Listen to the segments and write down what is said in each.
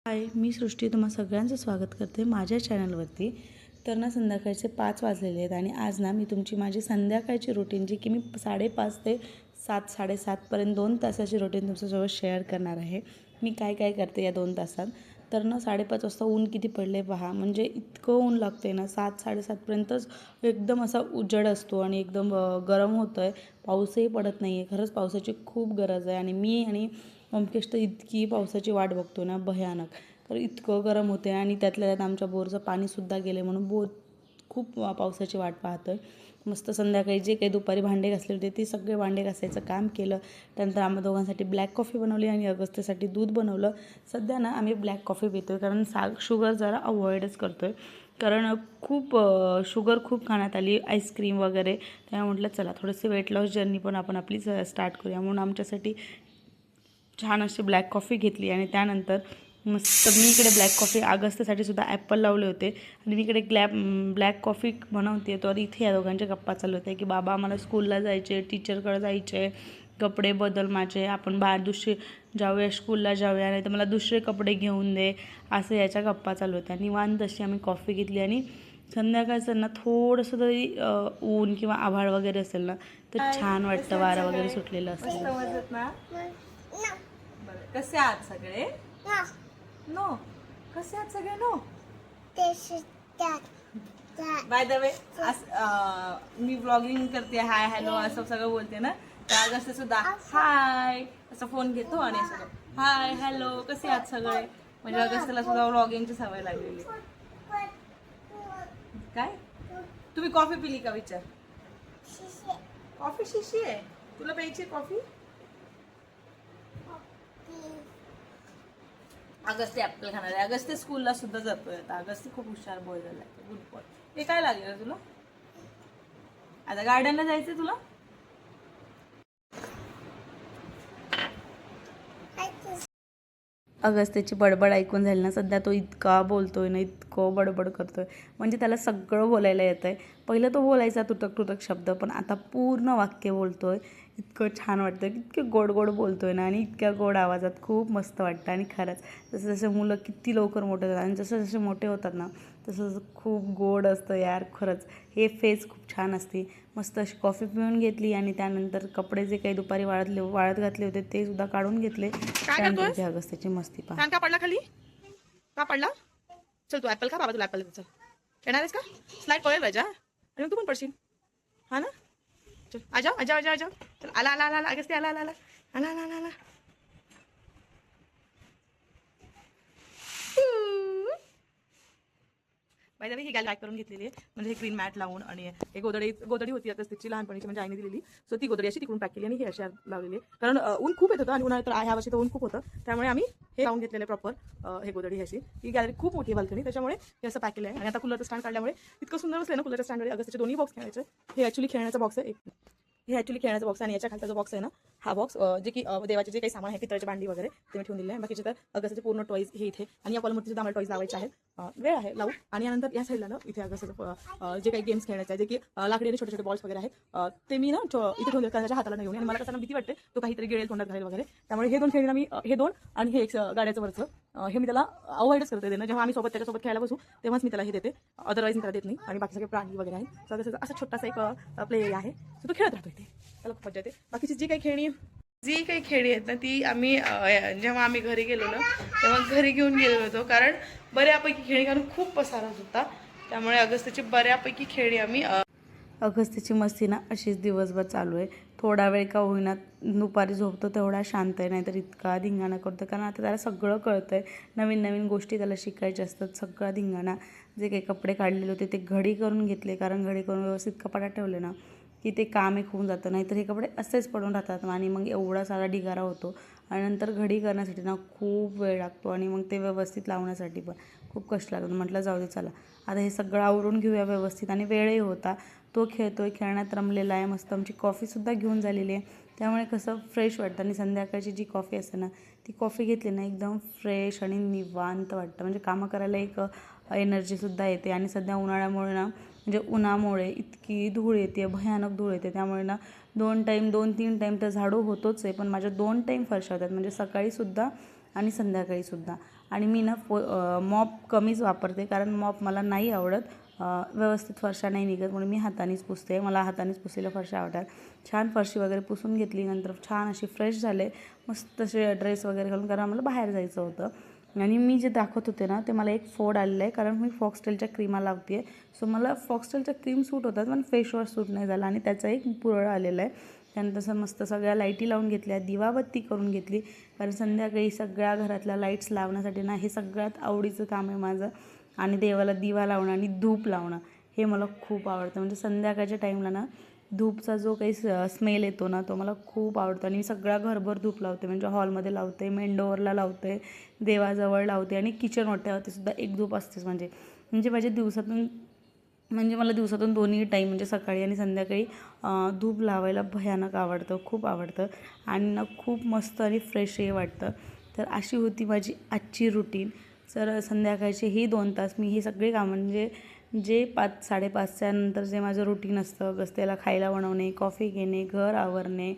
हाय, मी सृष्टी तुम्हा सगळ्यांचं स्वागत करते माझ्या चॅनलवरती. तर ना संध्याकाळचे 5 वाजलेले आहेत आणि आज ना मी तुमची माझी संध्याकाळची रुटीन जी की मी 5:30 ते 7-7:30पर्यंत 2 तासाची रुटीन तुमच्यासोबत शेअर करणार आहे. मी काय काय करते या 2 तासात. तर ना 5:30 वाजता ऊन किती पडले पहा, म्हणजे इतकं ऊन लागते ना 7-7:30पर्यंतच एकदम असा उजेड असतो आणि एकदम गरम होतं आहे. पाऊसही पडत नाही आहे. खरंच पावसाची खूप गरज आहे आणि मी आणि ओमकेश तर इतकी पावसाची वाट बघतो ना भयानक. तर इतकं गरम होते आणि त्यातल्या त्यात आमच्या बोरचं पाणीसुद्धा गेले म्हणून खूप पावसाची वाट पाहतो आहे. मस्त संध्याकाळी जे काही दुपारी भांडे घासले होते ते सगळे भांडे घासायचं काम केलं. त्यानंतर आम्हा दोघांसाठी ब्लॅक कॉफी बनवली आणि अगस्त्यसाठी दूध बनवलं. सध्या ना आम्ही ब्लॅक कॉफी पितो आहे कारण शुगर जरा अवॉइडच करतो आहे. कारण खूप शुगर खूप खाण्यात आली, आईस्क्रीम वगैरे. त्यामुळे म्हटलं चला थोडंसं वेट लॉस जर्नी पण आपण आपली स्टार्ट करूया, म्हणून आमच्यासाठी छान अशी ब्लॅक कॉफी घेतली. आणि त्यानंतर मस्त मी इकडे ब्लॅक कॉफी अगस्त्यसाठी सुद्धा ॲपल लावले होते आणि मी इकडे ब्लॅक कॉफी बनवते. तर इथे या दोघांच्या गप्पा चालू होते की बाबा आम्हाला स्कूलला जायचे, टीचरकडे जायचे, कपडे बदल माझे, आपण दुसरे जाऊया, स्कूलला जाऊया, नाही तर मला दुसरे कपडे घेऊन दे, असं याच्या गप्पा चालू होत्या. निवांत अशी आम्ही कॉफी घेतली आणि संध्याकाळचं ना थोडंसं तरी ऊन किंवा आभाळ वगैरे असेल ना तर छान वाटतं, वारा वगैरे सुटलेलं असतं. कसे आहात सगळे? नो. कसे आहात सगळे? नो. बाय द वे मी ब्लॉगिंग करते, हाय हॅलो असं सगळं बोलते ना, तर अगस्त सुद्धा हाय असं फोन घेतो आणि सगळं हाय हॅलो कसे आहात सगळे, म्हणजे अगस्टला सुद्धा ब्लॉगिंगची सवय लागलेली. काय तुम्ही कॉफी पिली का विचार? कॉफी शिशी आहे, तुला प्यायची कॉफी? अगस्त ॲपल खाणार आहे. अगस्त स्कूलला सुद्धा जातोय आता. अगस्त खूप हुशार बॉय झालाय, गुड बॉय. हे काय लागेल तुला? आता गार्डनला जायचंय तुला? अगस्त्यची बडबड ऐकून झाली ना, सध्या तो इतका बोलतोय ना, इतकं बडबड करतोय, म्हणजे त्याला सगळं बोलायला येतं आहे. पहिलं तो बोलायचा तुटक तुटक शब्द, पण आता पूर्ण वाक्य बोलतोय. इतकं छान वाटतं, इतके गोड गोड बोलतोय ना, आणि इतक्या गोड आवाजात खूप मस्त वाटतं. आणि खरंच जसं जसं मुलं किती लवकर मोठे होतात आणि जसं जसे मोठे होतात ना तसं जसं खूप गोड असतं यार. खरंच हे फेज खूप छान असते. मस्त अशी कॉफी पिऊन घेतली आणि त्यानंतर कपडे जे काही दुपारी वाळत घातले होते ते सुद्धा काढून घेतले. त्यानंतर इथे अगस्त्यची मस्ती पहा. का पडला खाली? का पडला? चल तू ऍपल खा, बाबा तुला ऍपल देतो. चल येणार आहेस का? स्लाइड पडेल राजा आणि मग तू पण पडशील, हा ना? चल आजा आजा आजा आजा. चल आला आला आला अगस्त्य आला आला आला आला आला आला आला. Bye the way he gal करून घेतलेली आहे, म्हणजे हे ग्रीन मॅट लावून. आणि हे गोदडी होती आता त्याची लहानपणीची, म्हणजे आईने दिलेली. सो ती गोदडी अशी तिकडून पॅक केली आणि ही अशी लावलेली आहे. कारण ऊन खूप येत होतं आणि उन्हाळ्यात तर ह्या वर्षी तर ऊन खूप होतं, त्यामुळे आम्ही हे लावून घेतलेलं प्रॉपर. हे गोदडी अशी, ही गॅलरी खूप मोठी बाल्कनी, त्याच्यामुळे हे असं पॅक केलं आहे. आणि आता कूलरचं स्टँड काढल्यामुळे इतकं सुंदर बसलं ना कूलरच्या स्टँडवर. अगस्त्यचे दोन्ही बॉक्स खेळायचे. हे ॲक्च्युली खेळण्याचा बॉक्स आहे, हे ॲक्च्युली खेळण्याचा बॉक्स आहे. आणि याच्या खालचा जो बॉक्स आहे ना, हा बॉक्स जे की देवाचे जे काही सामान आहे, पितळची भांडी वगैरे ते मी ठेवून दिले आहे. बाकीचे तर अगस्त्यचे पूर्ण टॉईज हे इथे. आणि या कॉलमवरती सुद्धा आम्हाला टॉईज लावायचे आहेत. वेळ आहे लावू. आणि यानंतर या साईडला ना इथे अगस्त्यचं जे काही गेम्स खेळण्याचे आहे, जे की लाकडी आणि छोटे छोटे बॉल्स वगैरे आहेत, ते मी ना इथे ठेवून दिले त्याच्या हाताला नाही घेऊन. आणि मला कसं भीती वाटते तो काहीतरी गिळेल, तोंडात घालेल वगैरे, त्यामुळे हे 2 खेळणी मी हे 2 आणि हे एक गाड्याचं वरचं हे मी त्याला अवॉइडच करते देणं. जेव्हा आम्ही त्याच्यासोबत खेळायला बसू तेव्हाच मी त्याला हे देते, अदरवाईज मी त्याला देत नाही. आणि बाकी सगळे प्राणी वगैरे आहेत. सो असा छोटासा एक प्ले एरिया आहे, सो तो खेळत राहतो इथे, त्याला खूप मजा येते. बाकीची जी काही खेळणी आहेत ना ती आम्ही जेव्हा आम्ही घरी गेलो ना तेव्हा घरी घेऊन गेलो होतो, कारण बऱ्यापैकी खेळणी, कारण खूप पसारा होता, त्यामुळे अगस्त्यची बऱ्यापैकी खेळणी आम्ही अगस्त्यची मस्ती ना अशीच दिवसभर चालू आहे. थोडा वेळ का होईना दुपारी झोपतो तेवढा शांत आहे, नाहीतर इतका धिंगाणा करतो. कारण आता त्याला सगळं कळतं आहे, नवीन नवीन गोष्टी त्याला शिकायच्या असतात. सगळा धिंगाणा, जे काही कपडे काढलेले होते ते घडी करून घेतले, कारण घडी करून व्यवस्थित कपाटात ठेवले ना की ते काम एक होऊन जातं. नाहीतर हे कपडे असेच पडून राहतात आणि मग एवढा सारा ढिगारा होतो. आणि नंतर घडी करण्यासाठी ना खूप वेळ लागतो आणि मग ते व्यवस्थित लावण्यासाठी पण खूप कष्ट लागतात. म्हटलं जाऊ दे चला आता हे सगळं आवरून घेऊया व्यवस्थित. आणि वेळही होता, तो खेळतोय, खेळण्यात रमलेला आहे. मस्त आमची कॉफीसुद्धा घेऊन झालेली आहे, त्यामुळे कसं फ्रेश वाटतं. आणि संध्याकाळची जी कॉफी असते ना ती कॉफी घेतली ना एकदम फ्रेश आणि निवांत वाटतं, म्हणजे कामं करायला एक एनर्जीसुद्धा येते. आणि सध्या उन्हाळ्यामुळे ना, म्हणजे उन्हामुळे इतकी धूळ येते, भयानक धूळ येते, त्यामुळे ना 2-3 टाईम तर झाडू होतोच आहे. पण माझ्या 2 टाईम फरशा होतात, म्हणजे सकाळीसुद्धा आणि संध्याकाळीसुद्धा. आणि मी ना मॉप कमीच वापरते, कारण मॉप मला नाही आवडत, व्यवस्थित फरशा नाही निघत, म्हणून मी हातानेच पुसते. मला हातानेच पुसलेल्या फरशा आवडतात. छान फरशी वगैरे पुसून घेतली, नंतर छान अशी फ्रेश झाले, मस्त असे ड्रेस वगैरे घालून, कारण आम्हाला बाहेर जायचं होतं. आणि मी जे दाखवत होते ना ते मला एक फोड आलेलं आहे, कारण मी फॉक्सटेलच्या क्रीमा लावते आहे. सो मला फॉक्सटेलच्या क्रीम सूट होतात, पण फेस वॉश सूट नाही झाला आणि त्याचा एक पुरळ आलेला आहे. त्यानंतर मस्त सगळ्या लाईटी लावून घेतल्या, दिवाबत्ती करून घेतली, कारण संध्याकाळी सगळ्या घरातल्या लाईट्स लावण्यासाठी ना हे सगळ्यात आवडीचं काम आहे माझं. आणि देवाला दिवा लावणं आणि धूप लावणं हे मला खूप आवडतं. म्हणजे संध्याकाळच्या टाईमला ना धूपचा जो काही स्मेल येतो ना तो मला खूप आवडतो. आणि मी सगळा घरभर धूप लावते, म्हणजे हॉलमध्ये लावते, मेन डोअरला लावते, देवाजवळ लावते आणि किचन ओट्यावरती सुद्धा एक धूप असतेच. म्हणजे मला दिवसातून दोन्ही टाईम, म्हणजे सकाळी आणि संध्याकाळी धूप लावायला भयानक आवडतं, खूप आवडतं आणि ना खूप मस्त आणि फ्रेशही वाटतं. तर अशी होती माझी आजची रुटीन. तर संध्याकाळचे ही 2 तास मी हे सगळे कामं, म्हणजे जे 5-5:30च्या नंतर जे माझं रुटीन असतं, गस्त्याला खायला बनवणे, कॉफी घेणे, घर आवरणे,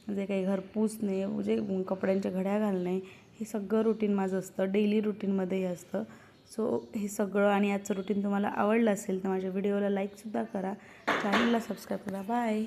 जे काही घर पुसणे, जे कपड्यांच्या घड्या घालणे, हे सगळं रुटीन माझं असतं, डेली रुटीनमध्ये हे असतं. सो हे सगळं आणि आजचं रुटीन तुम्हाला आवडलं असेल तर माझ्या व्हिडिओला लाईकसुद्धा करा, चॅनलला सबस्क्राईब करा. बाय.